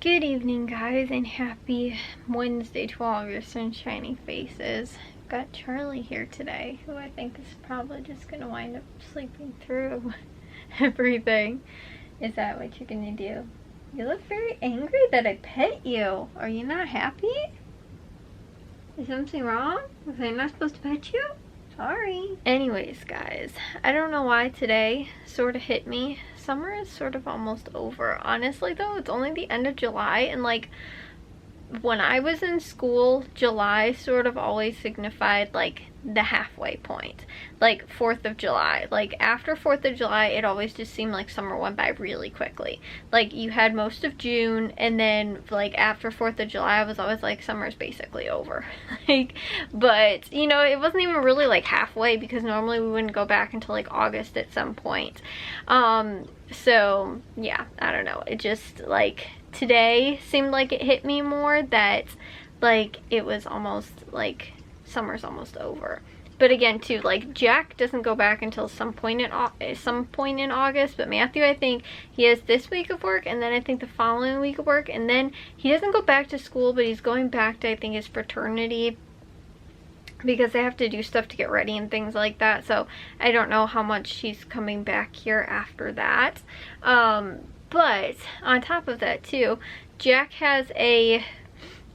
Good evening, guys, and happy Wednesday to all of your sunshiny faces. I've got Charlie here today, who I think is probably just gonna wind up sleeping through everything. Is that what you're gonna do? You look very angry that I pet you. Are you not happy? Is something wrong? Was I not supposed to pet you? Sorry. Anyways, guys, I don't know why today sort of hit me. Summer is sort of almost over. Honestly, though, it's only the end of July, and like when I was in school, July sort of always signified like the halfway point, like 4th of July. Like after 4th of July, it always just seemed like summer went by really quickly. Like you had most of June, and then like after 4th of July, I was always like, summer's basically over. Like, but you know, it wasn't even really like halfway, because normally we wouldn't go back until like August at some point. So yeah, I don't know, it just like today seemed like it hit me more that like it was almost like summer's almost over. But again, too, like Jack doesn't go back until some point in August, but Matthew, I think he has this week of work, and then I think the following week of work, and then he doesn't go back to school, but he's going back to, I think, his fraternity, because they have to do stuff to get ready and things like that. So I don't know how much he's coming back here after that. But on top of that too, Jack has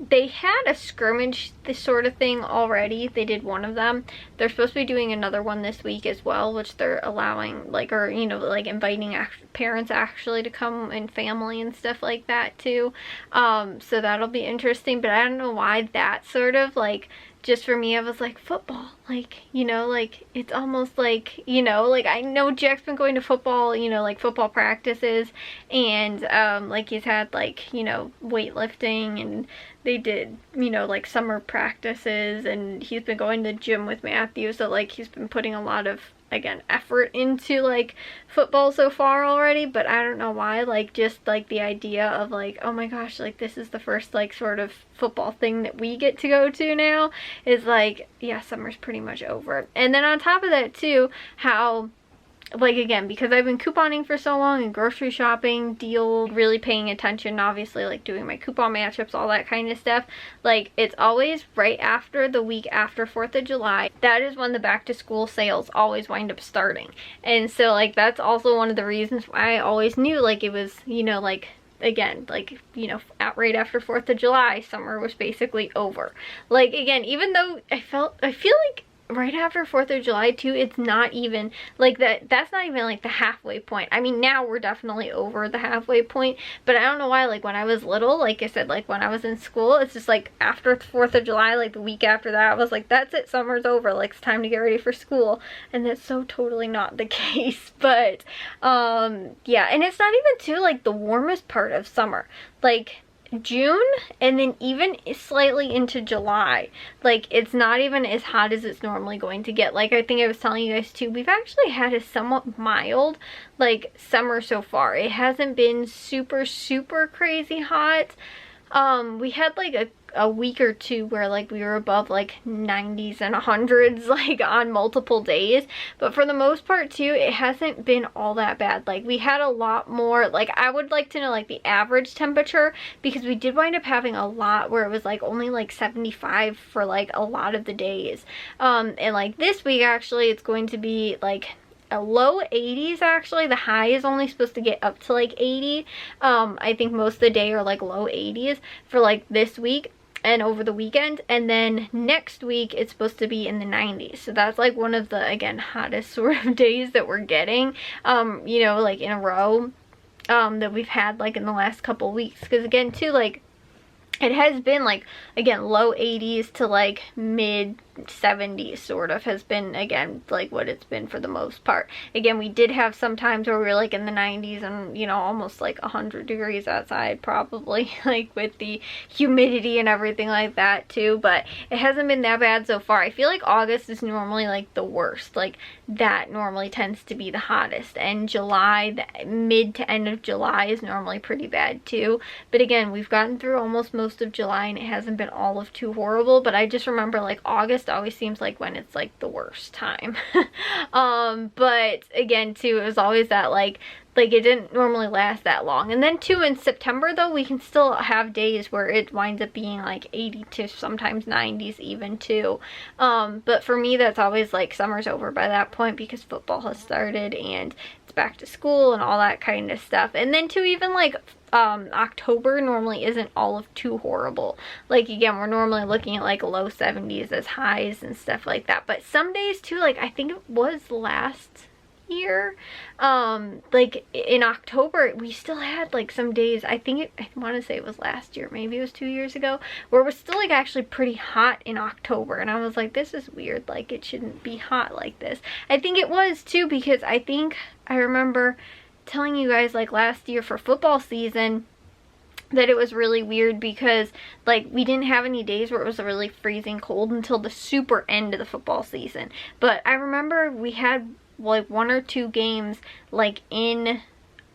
they had a scrimmage, this sort of thing already. They did one of them. They're supposed to be doing another one this week as well, which they're allowing, like, or you know, like inviting parents actually to come, and family and stuff like that too. So that'll be interesting. But I don't know why that sort of like, just for me, I was like, football, like, you know, like it's almost like, you know, like I know Jack's been going to football, you know, like football practices, and like he's had like, you know, weightlifting, and they did, you know, like summer practices, and he's been going to the gym with Matthew, so like he's been putting a lot of, again, effort into like football so far already. But I don't know why, like just like the idea of like, oh my gosh, like this is the first like sort of football thing that we get to go to now, is like, yeah, summer's pretty much over. And then on top of that too, how like, again, because I've been couponing for so long and grocery shopping, deal, really paying attention, obviously, like doing my coupon matchups, all that kind of stuff, like it's always right after the week after 4th of July. That is when the back to school sales always wind up starting. And so like that's also one of the reasons why I always knew like it was, you know, like, again, like, you know, right after 4th of July, summer was basically over. Like, again, even though I feel like right after 4th of July too, it's not even like that's not even like the halfway point. I mean, now we're definitely over the halfway point, but I don't know why, like when I was little, like I said, like when I was in school, it's just like after 4th of July, like the week after that, I was like, that's it, summer's over, like it's time to get ready for school. And that's so totally not the case. But yeah, and it's not even too like the warmest part of summer, like June, and then even slightly into July, like it's not even as hot as it's normally going to get. Like I think I was telling you guys too, we've actually had a somewhat mild like summer so far. It hasn't been super crazy hot. We had like a week or two where like we were above like 90s and 100s like on multiple days, but for the most part too, it hasn't been all that bad. Like we had a lot more, like I would like to know like the average temperature, because we did wind up having a lot where it was like only like 75 for like a lot of the days. And like this week actually it's going to be like a low 80s. Actually, the high is only supposed to get up to like 80. I think most of the day are like low 80s for like this week and over the weekend, and then next week it's supposed to be in the 90s. So that's like one of the, again, hottest sort of days that we're getting, you know, like in a row, that we've had like in the last couple weeks. Because again too, like it has been like, again, low 80s to like mid 70s sort of has been, again, like what it's been for the most part. Again, we did have some times where we were like in the 90s and, you know, almost like 100 degrees outside probably, like with the humidity and everything like that too, but it hasn't been that bad so far. I feel like August is normally like the worst, like that normally tends to be the hottest, and July, the mid to end of July is normally pretty bad too. But again, we've gotten through almost most of July and it hasn't been all of too horrible. But I just remember like August August always seems like when it's like the worst time. But again too, it was always that like it didn't normally last that long. And then too, in September though, we can still have days where it winds up being like 80 to sometimes 90s even too. But for me, that's always like summer's over by that point because football has started and it's back to school and all that kind of stuff. And then too, even like October normally isn't all of too horrible. Like again, we're normally looking at like low 70s as highs and stuff like that. But some days too, like I think it was last year, like in October, we still had like some days, I want to say it was last year, maybe it was 2 years ago, where it was still like actually pretty hot in October. And I was like, this is weird, like it shouldn't be hot like this. I think it was too, because I remember telling you guys like last year for football season that it was really weird because like we didn't have any days where it was really freezing cold until the super end of the football season. But I remember we had like 1 or 2 games like in,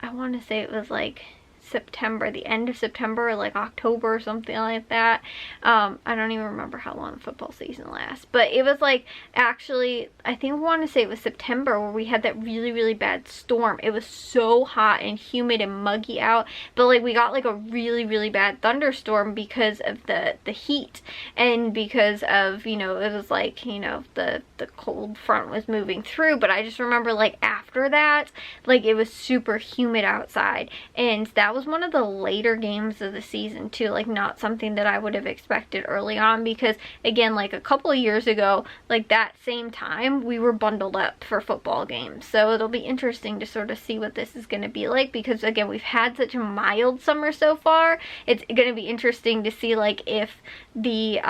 I want to say it was like September, the end of September, or like October or something like that. I don't even remember how long the football season lasts, but it was like actually, I think I want to say it was September where we had that really, really bad storm. It was so hot and humid and muggy out, but like we got like a really, really bad thunderstorm because of the heat and because of, you know, it was like, you know, the cold front was moving through. But I just remember like after that, like it was super humid outside, and that was one of the later games of the season too, like not something that I would have expected early on, because again, like a couple of years ago, like that same time, we were bundled up for football games. So it'll be interesting to sort of see what this is going to be like, because again, we've had such a mild summer so far. It's going to be interesting to see like if the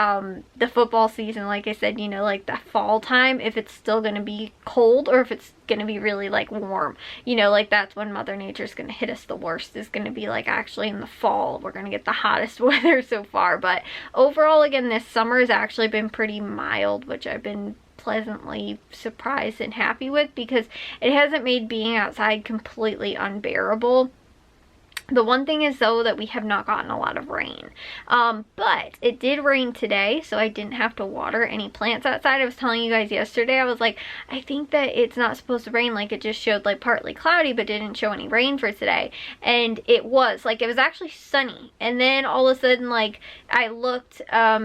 football season, like I said, you know, like the fall time, if it's still going to be cold or if it's going to be really like warm. You know, like that's when Mother Nature's going to hit us the worst, is going to be like actually in the fall. We're going to get the hottest weather so far. But overall, again, this summer has actually been pretty mild, which I've been pleasantly surprised and happy with, because it hasn't made being outside completely unbearable. The one thing is though that we have not gotten a lot of rain, but it did rain today, so I didn't have to water any plants outside. I was telling you guys yesterday, I was like, I think that it's not supposed to rain, like it just showed like partly cloudy but didn't show any rain for today. And it was like, it was actually sunny, and then all of a sudden, like I looked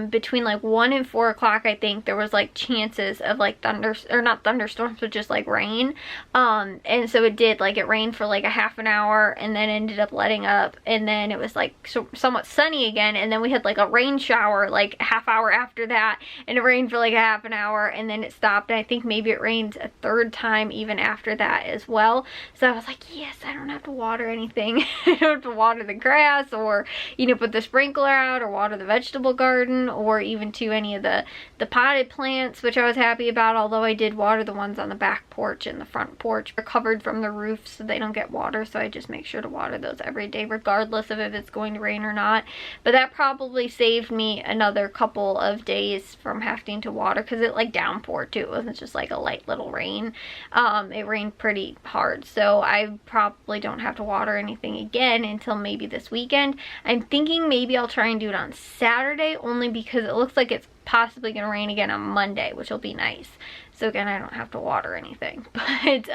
between like 1 and 4 o'clock, I think there was like chances of like not thunderstorms, but just like rain. And so it did, like it rained for like a half an hour and then ended up letting up, and then it was like somewhat sunny again, and then we had like a rain shower like a half hour after that, and it rained for like a half an hour, and then it stopped. And I think maybe it rained a third time even after that as well. So I was like, yes, I don't have to water anything. I don't have to water the grass, or you know, put the sprinkler out, or water the vegetable garden, or even to any of the potted plants, which I was happy about. Although I did water the ones on the back porch and the front porch. They're covered from the roof so they don't get water, so I just make sure to water those every day regardless of if it's going to rain or not. But that probably saved me another couple of days from having to water, because it like downpoured too. It wasn't just like a light little rain. It rained pretty hard, so I probably don't have to water anything again until maybe this weekend. I'm thinking maybe I'll try and do it on Saturday, only because it looks like it's possibly gonna rain again on Monday, which will be nice. So again, I don't have to water anything. But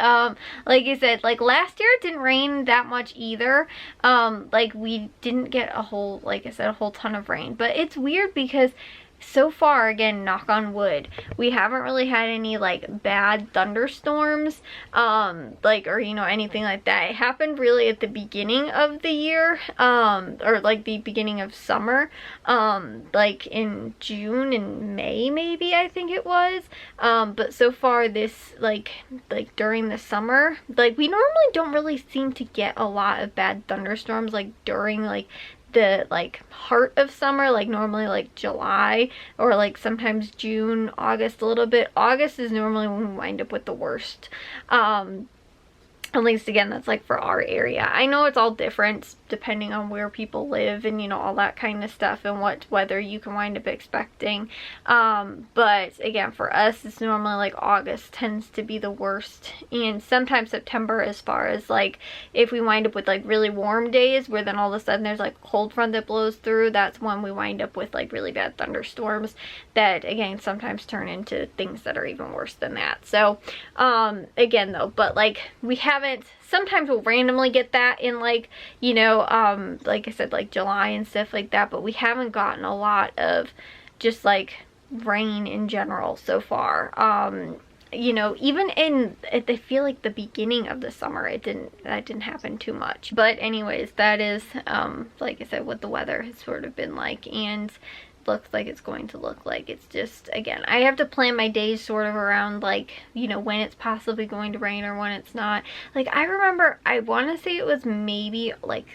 like I said, like last year it didn't rain that much either. Like we didn't get a whole, like I said, a whole ton of rain. But it's weird because so far, again, knock on wood, we haven't really had any like bad thunderstorms, like, or you know, anything like that. It happened really at the beginning of the year, or like the beginning of summer, like in June and May maybe, I think it was. But so far this like during the summer, like we normally don't really seem to get a lot of bad thunderstorms like during like the like heart of summer, like normally like July, or like sometimes June, August a little bit. August is normally when we wind up with the worst At least again, that's like for our area. I know it's all different depending on where people live and, you know, all that kind of stuff and what weather you can wind up expecting. But again, for us, it's normally like August tends to be the worst, and sometimes September, as far as like if we wind up with like really warm days where then all of a sudden there's like a cold front that blows through, that's when we wind up with like really bad thunderstorms that again sometimes turn into things that are even worse than that. So again though, but like we haven't, sometimes we'll randomly get that in like, you know, like I said, like July and stuff like that, but we haven't gotten a lot of just like rain in general so far. You know, even in, I feel like the beginning of the summer, that didn't happen too much. But anyways, that is, like I said, what the weather has sort of been like, and looks like it's going to look like. It's just, again, I have to plan my days sort of around like, you know, when it's possibly going to rain or when it's not. Like I remember, I want to say it was maybe like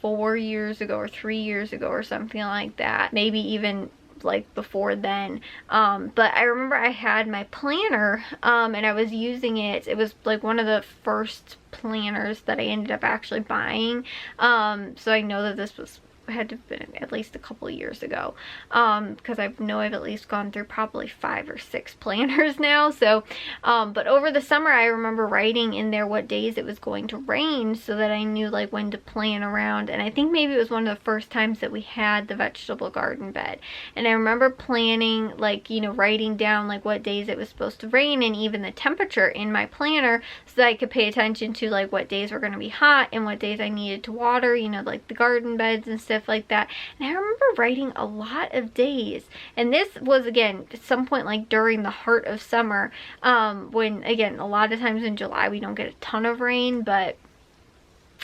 4 years ago or 3 years ago or something like that, maybe even like before then, but I remember I had my planner, and I was using it. It was like one of the first planners that I ended up actually buying, so I know that this was had to have been at least a couple of years ago, because I know I've at least gone through probably 5 or 6 planners now. So but over the summer I remember writing in there what days it was going to rain so that I knew like when to plan around. And I think maybe it was one of the first times that we had the vegetable garden bed, and I remember planning, like, you know, writing down like what days it was supposed to rain and even the temperature in my planner so that I could pay attention to like what days were going to be hot and what days I needed to water, you know, like the garden beds and stuff like that. And I remember writing a lot of days, and this was again at some point like during the heart of summer, when again a lot of times in July we don't get a ton of rain, but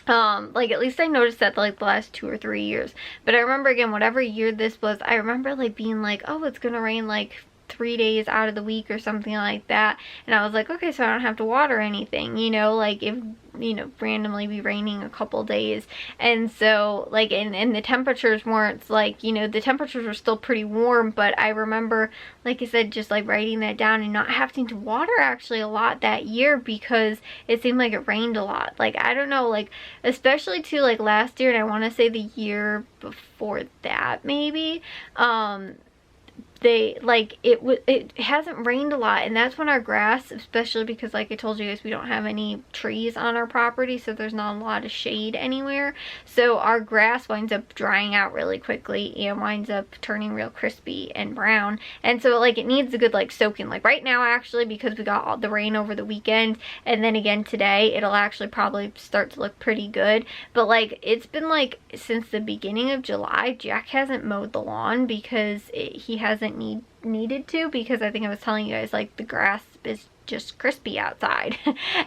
like at least I noticed that like the last 2 or 3 years. But I remember again, whatever year this was, I remember like being like, oh, it's gonna rain like 3 days out of the week or something like that, and I was like, okay, so I don't have to water anything, you know, like if, you know, randomly be raining a couple days. And so like, and the temperatures weren't like, you know, the temperatures were still pretty warm, but I remember, like I said, just like writing that down and not having to water actually a lot that year because it seemed like it rained a lot. Like I don't know, like especially to like last year, and I want to say the year before that maybe, they like it hasn't rained a lot, and that's when our grass, especially because like I told you guys, we don't have any trees on our property, so there's not a lot of shade anywhere, so our grass winds up drying out really quickly and winds up turning real crispy and brown. And so like it needs a good like soaking. Like right now actually, because we got all the rain over the weekend and then again today, it'll actually probably start to look pretty good. But like it's been like since the beginning of July, Jack hasn't mowed the lawn because he hasn't needed to, because I think I was telling you guys like the grass is just crispy outside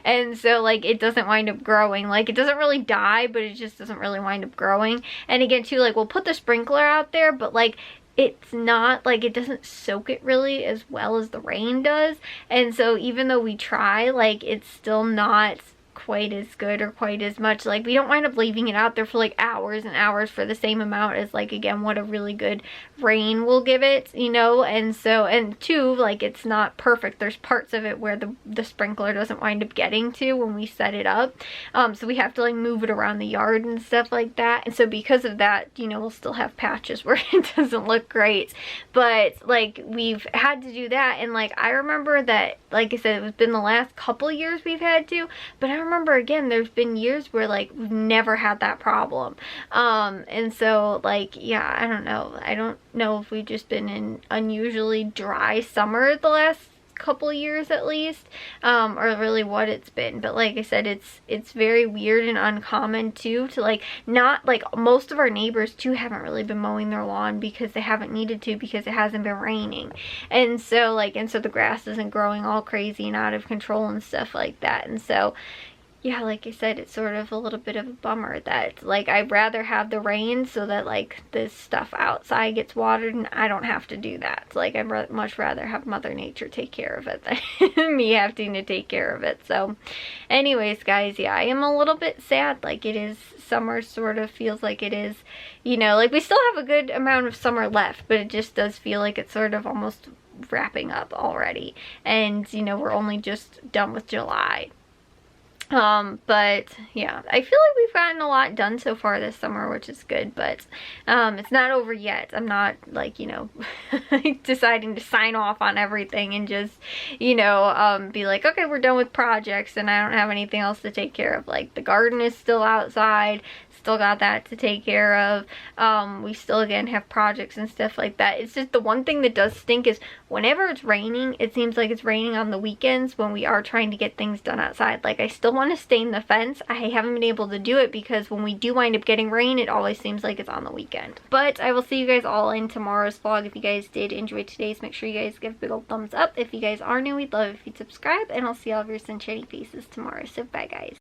and so like it doesn't wind up growing. Like it doesn't really die, but it just doesn't really wind up growing. And again too, like we'll put the sprinkler out there, but like it's not like, it doesn't soak it really as well as the rain does. And so even though we try, like it's still not quite as good or quite as much. Like we don't wind up leaving it out there for like hours and hours for the same amount as like again what a really good rain will give it, you know. And so, and two, like it's not perfect. There's parts of it where the sprinkler doesn't wind up getting to when we set it up, so we have to like move it around the yard and stuff like that. And so because of that, you know, we'll still have patches where it doesn't look great, but like we've had to do that. And like I remember that, like I said, it's been the last couple years we've had to, but I remember again there's been years where like we've never had that problem. And so like, yeah, I don't know if we've just been in unusually dry summer the last couple years at least, or really what it's been. But like I said, it's very weird and uncommon too to like, not like most of our neighbors too haven't really been mowing their lawn because they haven't needed to, because it hasn't been raining. And so like, and so the grass isn't growing all crazy and out of control and stuff like that. And so yeah, like I said, it's sort of a little bit of a bummer that like I'd rather have the rain so that like this stuff outside gets watered and I don't have to do that. Like I'd much rather have Mother Nature take care of it than me having to take care of it. So anyways guys, yeah, I am a little bit sad. Like it is, summer sort of feels like it is, you know, like we still have a good amount of summer left, but it just does feel like it's sort of almost wrapping up already. And you know, we're only just done with July. But yeah, I feel like we've gotten a lot done so far this summer, which is good, but it's not over yet. I'm not like, you know, deciding to sign off on everything and just, you know, be like, okay, we're done with projects and I don't have anything else to take care of. Like, the garden is still outside, still got that to take care of. We still again have projects and stuff like that. It's just the one thing that does stink is whenever it's raining, it seems like it's raining on the weekends when we are trying to get things done outside. Like, I still want to stain the fence. I haven't been able to do it because when we do wind up getting rain, it always seems like it's on the weekend. But I will see you guys all in tomorrow's vlog. If you guys did enjoy today's, make sure you guys give a big old thumbs up. If you guys are new, we'd love if you'd subscribe, and I'll see all of your sunshiny faces tomorrow. So bye guys.